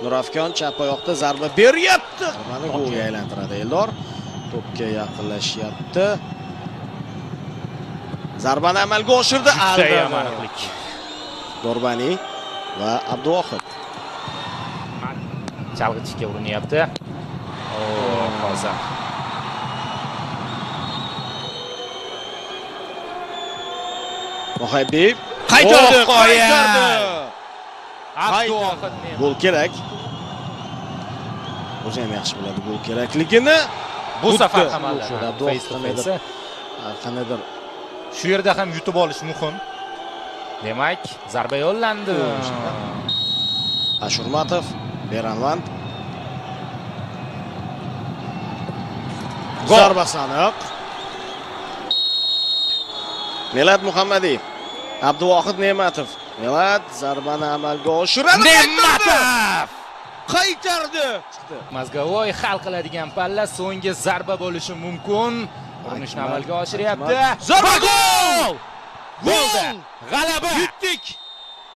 Nurafkon chap oyoqda zarba beryapti. Mana golga aylantiradi Eldor. To'pga yaqinlashyapti. Zarbani amalga oshirdi. Aniqlik. Dorbani va Abduvohid. Chalg'itishga urinyapti. Hozir. Muhaybib qaytardi. Abduvohid Gol kerak. O'zi ham yaxshi biladi gol kerakligini. Bu safar ham qanaqadir shu yerda ham yutib olish muhim. Demak, zarba yo'llandi. Ashurmatov, Beranvand. Zarbasi aniq. Melat Muhammadiy, Abduvohid Ne'matov. Melat zarbani amalga oshiradi. Ne'matov qaytardi. Mazgavoy hal qiladigan palla, so'nggi zarba bo'lishi mumkin. Urinishni amalga oshiryapti. Zarba gol! Golda! G'alaba! Yutdik.